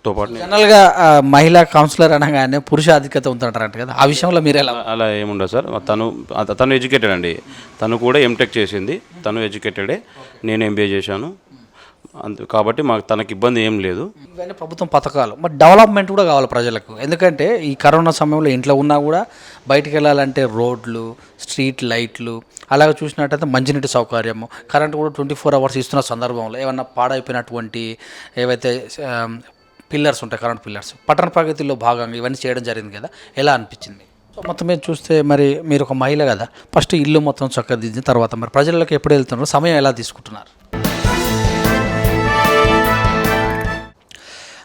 తో పాటు జనరల్గా మహిళా కౌన్సిలర్ అనగానే పురుష ఆధిక్యత ఉంటుంటారంట కదా, ఆ విషయంలో మీరు ఎలా? అలా ఏముండదు సార్. తను ఎడ్యుకేటెడ్ అండి. తను కూడా ఎంటెక్ చేసింది. తను ఎడ్యుకేటెడే, నేను ఎంబీఏ చేశాను. కాబట్టి మాకు తనకి ఇబ్బంది ఏం లేదు. ఇవన్నీ ప్రభుత్వం పథకాలు, మరి డెవలప్మెంట్ కూడా కావాలి ప్రజలకు. ఎందుకంటే ఈ కరోనా సమయంలో ఇంట్లో ఉన్నా కూడా బయటికి వెళ్ళాలంటే రోడ్లు, స్ట్రీట్ లైట్లు, అలాగే చూసినట్టయితే మంచినీటి సౌకర్యము, కరెంట్ కూడా 24 hours ఇస్తున్న సందర్భంలో ఏమన్నా పాడైపోయినటువంటి ఏవైతే పిల్లర్స్ ఉంటాయి, కరెంట్ పిల్లర్స్, పట్టణ ప్రగతిలో భాగంగా ఇవన్నీ చేయడం జరిగింది కదా, ఎలా అనిపించింది? సో మొత్తం మీద చూస్తే మరి మీరు ఒక మహిళ కదా, ఫస్ట్ ఇల్లు మొత్తం చక్కదిద్దిన తర్వాత మరి ప్రజలకు ఎప్పుడు వెళ్తున్నారు, సమయం ఎలా తీసుకుంటున్నారు?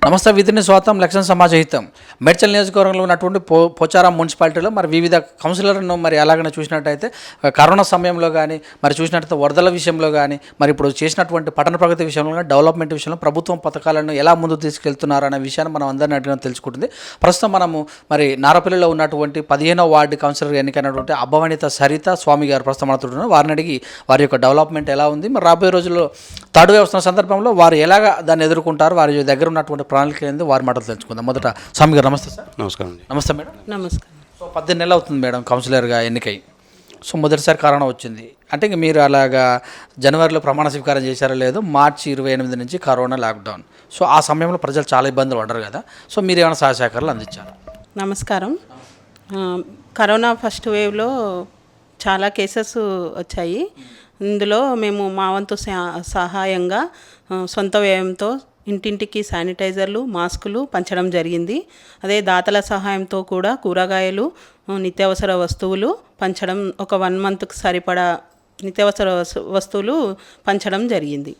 నమస్తే, విధిని స్వాతం లక్ష్యం సమాజ హితం. మేడ్చల్ నియోజకవర్గంలో ఉన్నటువంటి పోచారం మున్సిపాలిటీలో మరి వివిధ కౌన్సిలర్లను మరి అలాగనే చూసినట్టయితే కరోనా సమయంలో కానీ, మరి చూసినట్టయితే వరదల విషయంలో కానీ, మరి ఇప్పుడు చేసినటువంటి పట్టణ ప్రగతి విషయంలో కానీ, డెవలప్మెంట్ విషయంలో ప్రభుత్వం పథకాలను ఎలా ముందుకు తీసుకెళ్తున్నారు అనే విషయాన్ని మనం అందరినీ అడిగిన తెలుసుకుంటుంది. ప్రస్తుతం మనము మరి నారపల్లిలో ఉన్నటువంటి 15వ వార్డు కౌన్సిలర్ ఎన్నికైనటువంటి అభవనిత సరిత స్వామి గారు ప్రస్తుతం మనతో వారిని అడిగి వారి యొక్క డెవలప్మెంట్ ఎలా ఉంది, మరి రాబోయే రోజుల్లో థర్డ్ వేవ్ వస్తున్న సందర్భంలో వారు ఎలాగ దాన్ని ఎదుర్కొంటారు, వారి దగ్గర ఉన్నటువంటి ప్రణాళిక ఏంది, వారి మాటలు తెలుసుకుందాం. మొదట స్వామి గారు నమస్తే సార్. నమస్కారం. నమస్తే మేడం. నమస్కారం. సో 18 నెలలు అవుతుంది మేడం కౌన్సిలర్గా ఎన్నికై. సో మొదటిసారి కరోనా వచ్చింది అంటే ఇంక మీరు అలాగా జనవరిలో ప్రమాణ స్వీకారం చేశారో లేదో, మార్చి 28 నుంచి కరోనా లాక్డౌన్. సో ఆ సమయంలో ప్రజలు చాలా ఇబ్బందులు పడ్డారు కదా, సో మీరు ఏమైనా సహాయ సహకారాలు అందించారు? నమస్కారం. కరోనా ఫస్ట్ వేవ్లో చాలా కేసెస్ వచ్చాయి. ఇందులో మేము మా వంతు సహాయంగా సొంత వ్యయంతో ఇంటింటికి శానిటైజర్లు, మాస్కులు పంచడం జరిగింది. అదే దాతల సహాయంతో కూడా కూరగాయలు, నిత్యావసర వస్తువులు పంచడం, ఒక 1 monthకి సరిపడా నిత్యావసర వస్తువులు పంచడం జరిగింది.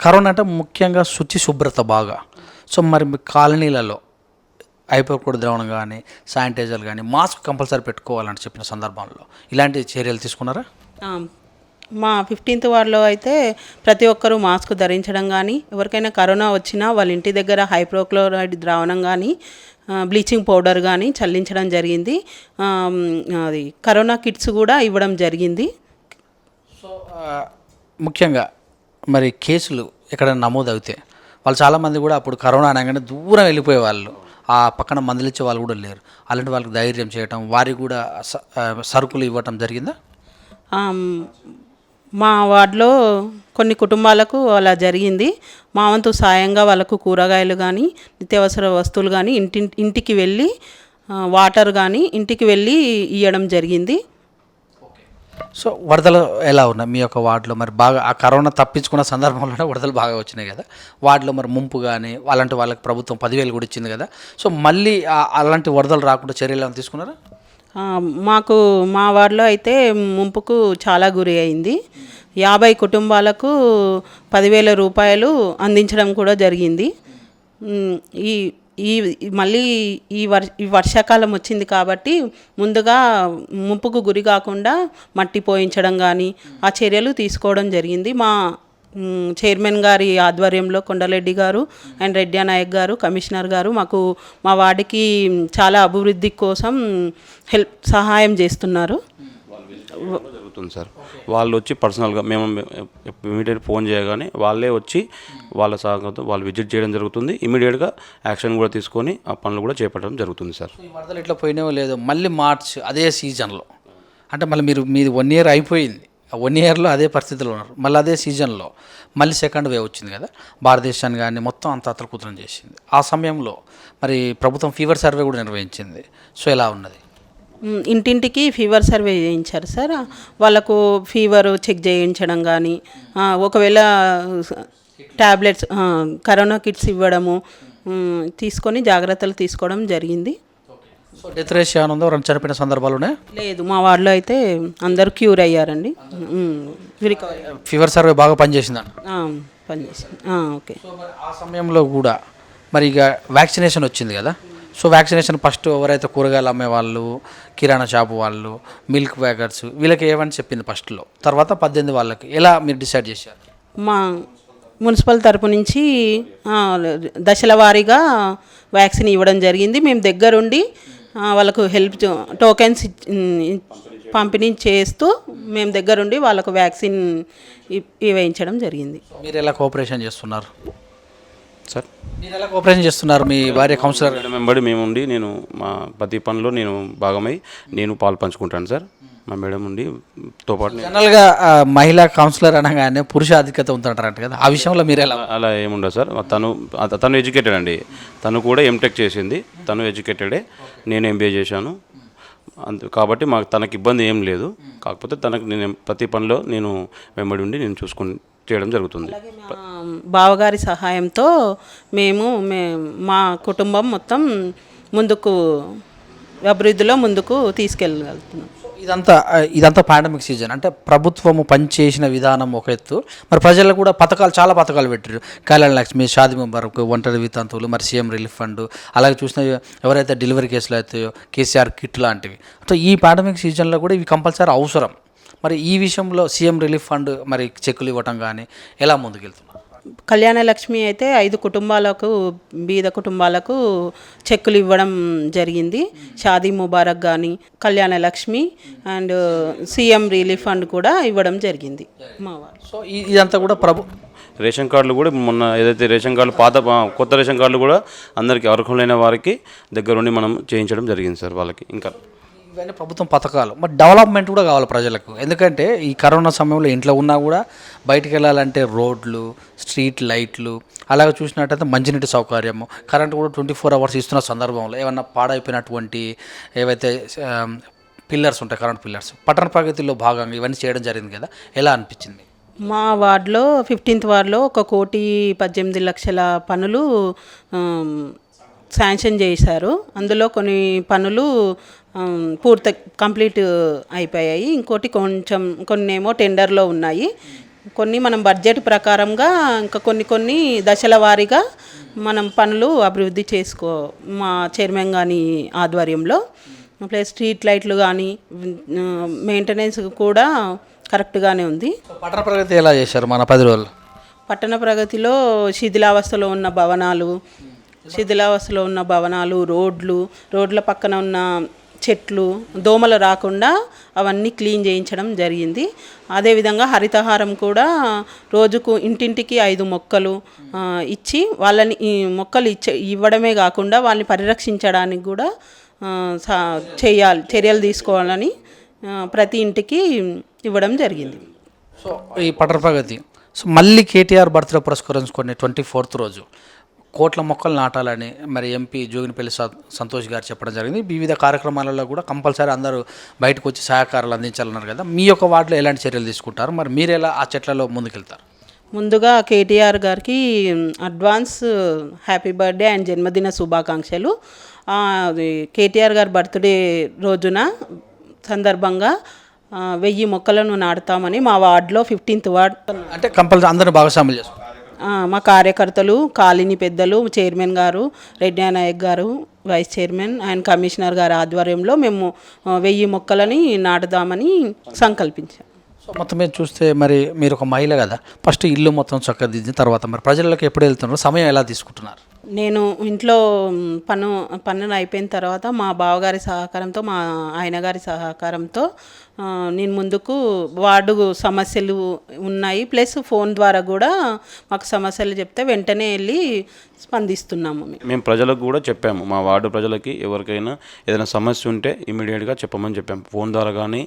కరోనా అంటే ముఖ్యంగా శుభ్రత బాగా. సో మరి మీ కాలనీలలో హైపోక్లోరైడ్ ద్రావణం కానీ, శానిటైజర్లు కానీ, మాస్క్ కంపల్సరీ పెట్టుకోవాలని చెప్పిన సందర్భంలో ఇలాంటి చర్యలు తీసుకున్నారా? మా 15th వార్డులో అయితే ప్రతి ఒక్కరూ మాస్క్ ధరించడం కానీ, ఎవరికైనా కరోనా వచ్చినా వాళ్ళ ఇంటి దగ్గర హైపోక్లోరైడ్ ద్రావణం కానీ, బ్లీచింగ్ పౌడర్ కానీ చల్లించడం జరిగింది. అది కరోనా కిట్స్ కూడా ఇవ్వడం జరిగింది. సో ముఖ్యంగా మరి కేసులు ఎక్కడైనా నమోదు అవుతే వాళ్ళు చాలామంది కూడా అప్పుడు కరోనా అనగానే దూరం వెళ్ళిపోయే వాళ్ళు, ఆ పక్కన మందులిచ్చే వాళ్ళు కూడా లేరు. అలాంటి వాళ్ళకి ధైర్యం చేయటం, వారికి కూడా సరుకులు ఇవ్వటం జరిగిందా? మా వార్డులో కొన్ని కుటుంబాలకు అలా జరిగింది. మా వంతు సాయంగా వాళ్ళకు కూరగాయలు కానీ, నిత్యావసర వస్తువులు కానీ ఇంటికి వెళ్ళి, వాటర్ కానీ ఇంటికి వెళ్ళి ఇవ్వడం జరిగింది. సో వరదలు ఎలా ఉన్నాయి మీ యొక్క వార్డులో? మరి బాగా ఆ కరోనా తప్పించుకున్న సందర్భంలోనే వరదలు బాగా వచ్చినాయి కదా, వార్డులో మరి ముంపు కానీ అలాంటి వాళ్ళకి ప్రభుత్వం 10,000 కూడా ఇచ్చింది కదా, సో మళ్ళీ అలాంటి వరదలు రాకుండా చర్యలు ఏమైనా తీసుకున్నారా? మా వార్డులో అయితే ముంపుకు చాలా గురి అయింది. 50 కుటుంబాలకు 10,000 రూపాయలు అందించడం కూడా జరిగింది. మళ్ళీ ఈ వర్షాకాలం వచ్చింది కాబట్టి ముందుగా ముంపుకు గురి కాకుండా మట్టి పోయించడం కానీ ఆ చర్యలు తీసుకోవడం జరిగింది. మా చైర్మన్ గారి ఆధ్వర్యంలో కొండలరెడ్డి గారు అండ్ రెడ్డి నాయక్ గారు, కమిషనర్ గారు మాకు మా వార్డుకి చాలా అభివృద్ధి కోసం సహాయం చేస్తున్నారు. జరుగుతుంది సార్. వాళ్ళు వచ్చి పర్సనల్గా మేము ఇమీడియట్ ఫోన్ చేయగానే వాళ్ళే వచ్చి వాళ్ళ సహకారంతో వాళ్ళు విజిట్ చేయడం జరుగుతుంది. ఇమీడియట్గా యాక్షన్ కూడా తీసుకొని ఆ పనులు కూడా చేపట్టడం జరుగుతుంది సార్. ఈ వరదలు ఇట్లా పోయినావో లేదో, మళ్ళీ మార్చ్ అదే సీజన్లో అంటే మళ్ళీ మీది 1 year అయిపోయింది, 1 yearలో అదే పరిస్థితిలో ఉన్నారు, మళ్ళీ అదే సీజన్లో మళ్ళీ సెకండ్ వేవ్ వచ్చింది కదా, భారతదేశాన్ని కానీ మొత్తం అంత అతలకుతలం చేసింది. ఆ సమయంలో మరి ప్రభుత్వం ఫీవర్ సర్వే కూడా నిర్వహించింది. సో ఎలా ఉన్నది? ఇంటింటికి ఫీవర్ సర్వే చేయించారు సార్. వాళ్ళకు ఫీవర్ చెక్ చేయించడం కానీ, ఒకవేళ ట్యాబ్లెట్స్, కరోనా కిట్స్ ఇవ్వడము తీసుకొని జాగ్రత్తలు తీసుకోవడం జరిగింది. సో డెత్ రేషియో ఏమైనా ఉందో, రెండు చనిపోయిన సందర్భాలునే? లేదు, మా వార్డులో అయితే అందరూ క్యూర్ అయ్యారండి. ఫీవర్ సర్వే బాగా పనిచేసిందండి. పనిచేసింది. ఓకే. సో మరి ఆ సమయంలో కూడా మరి ఇక వ్యాక్సినేషన్ వచ్చింది కదా, సో వ్యాక్సినేషన్ ఫస్ట్ ఎవరైతే కూరగాయలు అమ్మే వాళ్ళు, కిరాణా షాపు వాళ్ళు, మిల్క్ ప్యాకెట్స్, వీళ్ళకి ఏమని చెప్పింది ఫస్ట్లో, తర్వాత 18 వాళ్ళకి ఎలా మీరు డిసైడ్ చేశారు? మా మున్సిపల్ తరపు నుంచి దశల వారీగా వ్యాక్సిన్ ఇవ్వడం జరిగింది. మేము దగ్గరుండి వాళ్ళకు హెల్ప్ టోకెన్స్ పంపిణీ చేస్తూ మేము దగ్గరుండి వాళ్ళకు వ్యాక్సిన్ వేయించడం జరిగింది. మీరు ఎలా కోఆపరేషన్ చేస్తున్నారు? సార్ మీరు ఎలా కోఆపరేషన్ చేస్తున్నారు మీ భార్య కౌన్సిలర్? మేడం వెంబడి మేము ఉండి నేను మా ప్రతి పనిలో నేను భాగమై నేను పాలు పంచుకుంటాను సార్. మా మేడం ఉండి తో పాటు జనరల్గా మహిళా కౌన్సిలర్ అనగానే పురుష ఆధిక్యత ఉంటుంటారంట కదా, ఆ విషయంలో మీరు ఎలా? అలా ఏముండదు సార్. తను ఎడ్యుకేటెడ్ అండి. తను కూడా ఎంటెక్ చేసింది. తను ఎడ్యుకేటెడే, నేను ఎంబీఏ చేశాను. కాబట్టి మాకు తనకి ఇబ్బంది ఏం లేదు. కాకపోతే తనకు నేను ప్రతి పనిలో నేను వెంబడి ఉండి నేను చేయడం జరుగుతుంది. మా బావగారి సహాయంతో మా కుటుంబం మొత్తం ముందుకు అభివృద్ధిలో ముందుకు తీసుకెళ్ళగలుగుతున్నాం. ఇదంతా పాండమిక్ సీజన్ అంటే ప్రభుత్వము పనిచేసిన విధానం ఒక ఎత్తు, మరి ప్రజలకు కూడా చాలా పథకాలు పెట్టారు. కళ్యాణ లక్ష్మి, షాదీ ముబారక్, ఒంటరి వితంతువులు, మరి సీఎం రిలీఫ్ ఫండ్, అలాగే చూసిన ఎవరైతే డెలివరీ కేసులు అవుతాయో కేసీఆర్ కిట్ లాంటివి. సో ఈ పాండమిక్ సీజన్లో కూడా ఇవి కంపల్సరీ అవసరం. మరి ఈ విషయంలో సీఎం రిలీఫ్ ఫండ్ మరి చెక్కులు ఇవ్వటం కానీ ఎలా ముందుకెళ్తున్నారు? కళ్యాణ లక్ష్మి అయితే 5 కుటుంబాలకు, బీద కుటుంబాలకు చెక్కులు ఇవ్వడం జరిగింది. షాదీ ముబారక్ కానీ, Kalyana Lakshmi and CM relief fund కూడా ఇవ్వడం జరిగింది మా వారు. సో ఇదంతా కూడా రేషన్ కార్డులు కూడా మొన్న ఏదైతే రేషన్ కార్డులు కొత్త రేషన్ కార్డులు కూడా అందరికీ అర్హులైన వారికి దగ్గరుండి మనం చేయించడం జరిగింది సార్. వాళ్ళకి ఇంకా ఇవన్నీ ప్రభుత్వం పథకాలు, మరి డెవలప్మెంట్ కూడా కావాలి ప్రజలకు. ఎందుకంటే ఈ కరోనా సమయంలో ఇంట్లో ఉన్నా కూడా బయటికి వెళ్ళాలంటే రోడ్లు, స్ట్రీట్ లైట్లు, అలాగే చూసినట్టయితే మంచినీటి సౌకర్యము, కరెంట్ కూడా 24 hours ఇస్తున్న సందర్భంలో ఏమన్నా పాడైపోయినటువంటి ఏవైతే పిల్లర్స్ ఉంటాయి, కరెంట్ పిల్లర్స్, పట్టణ ప్రగతిలో భాగంగా ఇవన్నీ చేయడం జరిగింది కదా, ఎలా అనిపించింది? మా వార్డులో 15th వార్డులో 1,18,00,000 పనులు శాంక్షన్ చేశారు. అందులో కొన్ని పనులు కంప్లీట్ అయిపోయాయి. ఇంకోటి కొన్నేమో టెండర్లో ఉన్నాయి. కొన్ని మనం బడ్జెట్ ప్రకారంగా ఇంకా కొన్ని దశల వారీగా మనం పనులు అభివృద్ధి మా చైర్మన్ గారి ఆధ్వర్యంలో. ప్లస్ స్ట్రీట్ లైట్లు కానీ మెయింటెనెన్స్ కూడా కరెక్ట్గానే ఉంది. పట్టణ ప్రగతి ఎలా చేశారు మన 10 రోజులు? పట్టణ ప్రగతిలో శిథిలావస్థలో ఉన్న భవనాలు, రోడ్ల పక్కన ఉన్న చెట్లు, దోమలు రాకుండా అవన్నీ క్లీన్ చేయించడం జరిగింది. అదేవిధంగా హరితహారం కూడా రోజుకు ఇంటింటికి 5 మొక్కలు ఇచ్చి వాళ్ళని మొక్కలు ఇవ్వడమే కాకుండా వాళ్ళని పరిరక్షించడానికి కూడా చర్యలు తీసుకోవాలని ప్రతి ఇంటికి ఇవ్వడం జరిగింది. సో ఈ పట్టణ ప్రగతి మళ్ళీ కేటీఆర్ బర్త్డే పురస్కరించుకొని 24th రోజు కోట్ల మొక్కలు నాటాలని మరి ఎంపీ జోగినిపల్లి సంతోష్ గారు చెప్పడం జరిగింది. వివిధ కార్యక్రమాలలో కూడా కంపల్సరీ అందరూ బయటకు వచ్చి సహకారాలు అందించాలన్నారు కదా, మీ యొక్క వార్డులో ఎలాంటి చర్యలు తీసుకుంటారు, మరి మీరు ఎలా ఆ చెట్లలో ముందుకెళ్తారు? ముందుగా కేటీఆర్ గారికి అడ్వాన్స్ హ్యాపీ బర్త్డే అండ్ జన్మదిన శుభాకాంక్షలు. కేటీఆర్ గారి బర్త్డే రోజున సందర్భంగా 1000 మొక్కలను నాటుతామని మా వార్డులో 15th వార్డ్ అంటే కంపల్సరీ అందరూ భాగస్వాములు చేస్తారు. మా కార్యకర్తలు, కాలనీ పెద్దలు, చైర్మన్ గారు, రెడ్డి నాయక్ గారు, వైస్ చైర్మన్ అండ్ కమిషనర్ గారి ఆధ్వర్యంలో మేము 1000 మొక్కలని నాటుదామని సంకల్పించాం. సో మొత్తం మీద చూస్తే మరి మీరు ఒక మహిళ కదా, ఫస్ట్ ఇల్లు మొత్తం చక్కదిద్దిన తర్వాత మరి ప్రజలకు ఎప్పుడు వెళ్తున్నారు, సమయం ఎలా తీసుకుంటున్నారు? నేను ఇంట్లో పనులు అయిపోయిన తర్వాత మా బావగారి సహకారంతో, మా ఆయన గారి సహకారంతో నేను ముందుకు వార్డు సమస్యలు ఉన్నాయి, ప్లస్ ఫోన్ ద్వారా కూడా మాకు సమస్యలు చెప్తే వెంటనే వెళ్ళి స్పందిస్తున్నాము. మేము ప్రజలకు కూడా చెప్పాము, మా వార్డు ప్రజలకి ఎవరికైనా ఏదైనా సమస్య ఉంటే ఇమీడియట్గా చెప్పమని చెప్పాము. ఫోన్ ద్వారా కానీ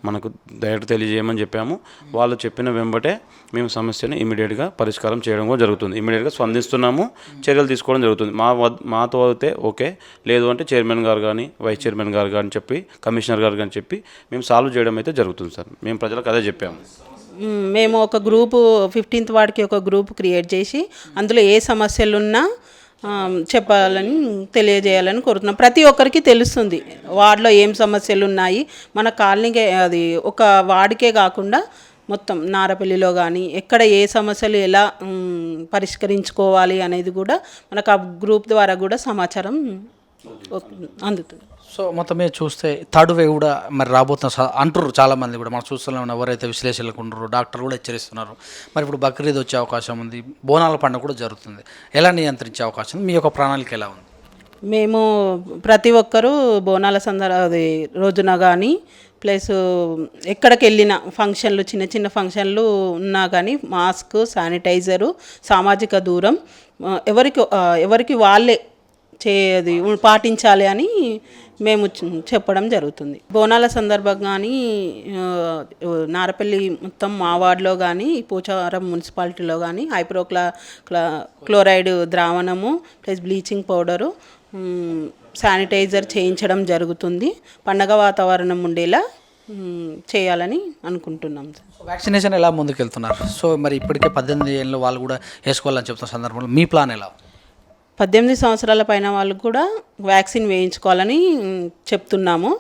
మనకు డైరెక్ట్ తెలియజేయమని చెప్పాము. వాళ్ళు చెప్పిన వెంబటే మేము సమస్యను ఇమీడియట్గా పరిష్కారం చేయడం కూడా జరుగుతుంది. ఇమీడియట్గా స్పందిస్తున్నాము, చర్యలు తీసుకోవడం జరుగుతుంది. మాతో అయితే ఓకే, లేదు అంటే చైర్మన్ గారు కానీ, వైస్ చైర్మన్ గారు కానీ చెప్పి, కమిషనర్ గారు కానీ చెప్పి మేము సాల్వ్ చేయడం అయితే జరుగుతుంది సార్. మేము ప్రజలకు అదే చెప్పాము. మేము ఒక గ్రూపు 15th వార్డుకి ఒక గ్రూప్ క్రియేట్ చేసి అందులో ఏ సమస్యలున్నా చెప్పాలని తెలియజేయాలని కోరుతున్నాం. ప్రతి ఒక్కరికి తెలుస్తుంది వార్డులో ఏం సమస్యలు ఉన్నాయి. మన కాలనీకే, అది ఒక వార్డుకే కాకుండా మొత్తం నారపల్లిలో కానీ ఎక్కడ ఏ సమస్యలు ఎలా పరిష్కరించుకోవాలి అనేది కూడా మనకు ఆ గ్రూప్ ద్వారా కూడా సమాచారం అందుతుంది. సో మొత్తం మీద చూస్తే థర్డ్ వేవ్ కూడా మరి రాబోతున్న అంటారు చాలామంది కూడా, మనం చూస్తున్నాం. ఎవరైతే విశ్లేషణలకు ఉండరు, డాక్టర్లు కూడా హెచ్చరిస్తున్నారు. మరి ఇప్పుడు బక్రీద్ వచ్చే అవకాశం ఉంది, బోనాల పండుగ కూడా జరుగుతుంది. ఎలా నియంత్రించే అవకాశం ఉంది, మీ యొక్క ప్రణాళిక ఎలా ఉంది? మేము ప్రతి ఒక్కరూ బోనాల రోజున కానీ ప్లస్ ఎక్కడికి వెళ్ళిన ఫంక్షన్లు, చిన్న చిన్న ఫంక్షన్లు ఉన్నా కానీ మాస్క్, శానిటైజరు, సామాజిక దూరం ఎవరికి వాళ్ళే అది పాటించాలి అని మేము చెప్పడం జరుగుతుంది. బోనాల సందర్భంగా కానీ నారపల్లి మొత్తం మా వార్డులో కానీ పోచారం మున్సిపాలిటీలో కానీ క్లోరైడ్ ద్రావణము ప్లస్ బ్లీచింగ్ పౌడరు శానిటైజర్ చేయించడం జరుగుతుంది. పండగ వాతావరణం ఉండేలా చేయాలని అనుకుంటున్నాం. వ్యాక్సినేషన్ ఎలా ముందుకెళ్తున్నారు? సో మరి ఇప్పటికే 18 ఏళ్ళు వాళ్ళు కూడా వేసుకోవాలని చెప్తున్న సందర్భంలో మీ ప్లాన్ ఎలా? 18 సంవత్సరాల పైన వాళ్ళు కూడా వ్యాక్సిన్ వేయించుకోవాలని చెప్తున్నాము.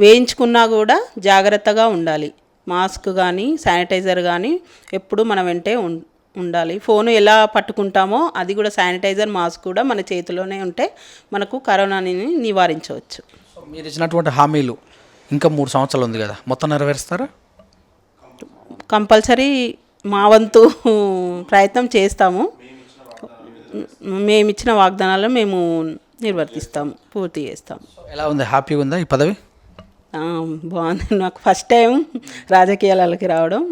వేయించుకున్నా కూడా జాగ్రత్తగా ఉండాలి. మాస్క్ కానీ శానిటైజర్ కానీ ఎప్పుడు మన వెంటే ఉండాలి. ఫోను ఎలా పట్టుకుంటామో అది కూడా శానిటైజర్ మాస్క్ కూడా మన చేతిలోనే ఉంటే మనకు కరోనాని నివారించవచ్చు. మీరు ఇచ్చినటువంటి హామీలు ఇంకా 3 సంవత్సరాలు ఉంది కదా, మొత్తం నెరవేరుస్తారా? కంపల్సరీ మా వంతు ప్రయత్నం చేస్తాము. మేము ఇచ్చిన వాగ్దానాలు మేము నిర్వర్తిస్తాము, పూర్తి చేస్తాము. ఎలా ఉంది? హ్యాపీగా ఉందా ఈ పదవి? బాగుంది. నాకు ఫస్ట్ టైం రాజకీయాలకి రావడం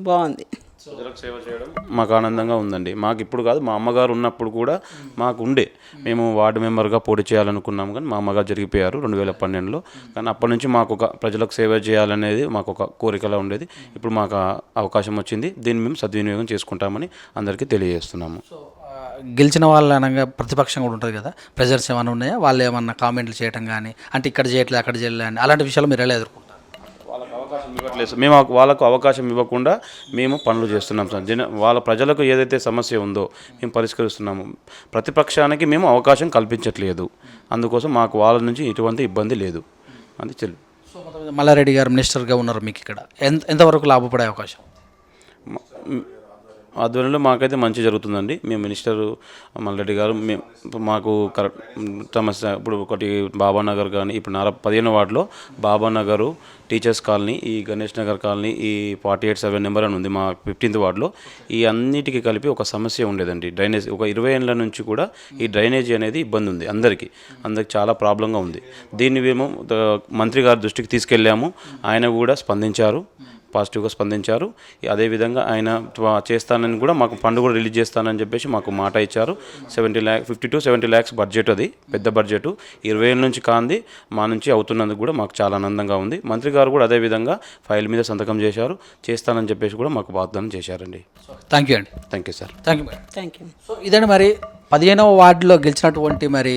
బాగుంది. ప్రజలకు సేవ చేయడం మాకు ఆనందంగా ఉందండి. మాకు ఇప్పుడు కాదు, మా అమ్మగారు ఉన్నప్పుడు కూడా మాకు ఉండే, మేము వార్డు మెంబర్గా పోటీ చేయాలనుకున్నాము, కానీ మా అమ్మగారు జరిగిపోయారు 2012లో. కానీ అప్పటి నుంచి మాకు ఒక ప్రజలకు సేవ చేయాలనేది మాకు ఒక కోరికలా ఉండేది. ఇప్పుడు మాకు అవకాశం వచ్చింది, దీన్ని మేము సద్వినియోగం చేసుకుంటామని అందరికీ తెలియజేస్తున్నాము. గెలిచిన వాళ్ళు అనగా ప్రతిపక్షం కూడా ఉంటుంది కదా, ప్రెజర్స్ ఏమైనా ఉన్నాయా? వాళ్ళు ఏమన్నా కామెంట్లు చేయడం కానీ, అంటే ఇక్కడ చేయట్లేదు అక్కడ చేయలేదు అని అలాంటి విషయాలు మీరు ఎలా ఎదుర్కొంటారు? వాళ్ళకు అవకాశం ఇవ్వట్లేదు. మేము వాళ్ళకు అవకాశం ఇవ్వకుండా మేము పనులు చేస్తున్నాం సార్. వాళ్ళ ప్రజలకు ఏదైతే సమస్య ఉందో మేము పరిష్కరిస్తున్నాము. ప్రతిపక్షానికి మేము అవకాశం కల్పించట్లేదు. అందుకోసం మాకు వాళ్ళ నుంచి ఎటువంటి ఇబ్బంది లేదు. అది చెల్లి. సో మల్లారెడ్డి గారు మినిస్టర్గా ఉన్నారు, మీకు ఇక్కడ ఎంతవరకు లాభపడే అవకాశం? ఆధ్వర్యంలో మాకైతే మంచి జరుగుతుందండి. మేము మినిస్టర్ మల్లారెడ్డి గారు మాకు కరెక్ట్ సమస్య ఇప్పుడు ఒకటి బాబానగర్ కానీ, ఇప్పుడు 15వ వార్డులో బాబానగరు, టీచర్స్ కాలనీ, ఈ గణేష్ నగర్ కాలనీ, ఈ 48/7 నెంబర్ అని ఉంది మా 15th వార్డులో. ఈ అన్నిటికీ కలిపి ఒక సమస్య ఉండేదండి. డ్రైనేజ్ ఒక 20 ఏళ్ళ నుంచి కూడా ఈ డ్రైనేజీ అనేది ఇబ్బంది ఉంది అందరికీ చాలా ప్రాబ్లంగా ఉంది. దీన్ని మేము మంత్రి గారి దృష్టికి తీసుకెళ్ళాము. ఆయన కూడా పాజిటివ్గా స్పందించారు. అదేవిధంగా ఆయన చేస్తానని కూడా మాకు ఫండ్ కూడా రిలీజ్ చేస్తానని చెప్పేసి మాకు మాట ఇచ్చారు. 50 to 70 lakhs బడ్జెట్, అది పెద్ద బడ్జెట్. 20 ఏళ్ళ నుంచి కాంది మా నుంచి అవుతున్నందుకు కూడా మాకు చాలా ఆనందంగా ఉంది. మంత్రి గారు కూడా అదేవిధంగా ఫైల్ మీద సంతకం చేశారు, చేస్తానని చెప్పేసి కూడా మాకు వాగ్దానం చేశారండి. థ్యాంక్ యూ అండి. Thank you sir. Thank you. So ఇదండి మరి 15వ వార్డులో గెలిచినటువంటి మరి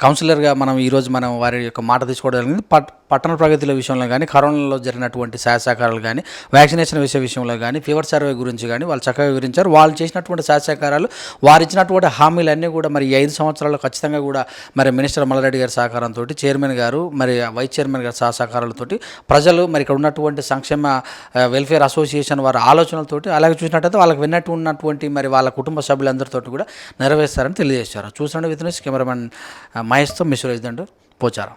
కౌన్సిలర్గా ఈరోజు మనం వారి యొక్క మాట తీసుకోవడం జరిగింది. పట్టణ ప్రగతిల విషయంలో కానీ, కరోనాలో జరిగినటువంటి సహాయసహకారాలు కానీ, వ్యాక్సినేషన్ విషయంలో కానీ, ఫీవర్ సర్వే గురించి కానీ వాళ్ళు చక్కగా వివరించారు. వాళ్ళు చేసినటువంటి సహాయసహకారాలు, వారు ఇచ్చినటువంటి హామీలన్నీ కూడా మరి 5 సంవత్సరాల్లో ఖచ్చితంగా కూడా మరి మినిస్టర్ మల్లారెడ్డి గారి సహకారంతో, చైర్మన్ గారు మరి వైస్ చైర్మన్ గారి సహకారాలతో, ప్రజలు మరి ఇక్కడ ఉన్నటువంటి సంక్షేమ వెల్ఫేర్ అసోసియేషన్ వారి ఆలోచనలతోటి, అలాగే చూసినట్టయితే వాళ్ళకి విన్నట్టు ఉన్నటువంటి మరి వాళ్ళ కుటుంబ సభ్యులందరితో కూడా నెరవేర్స్తారని తెలియజేశారు. చూసిన with news cameraman మహేష్తో మిశ్వరేజ్ Dandu Pocharam.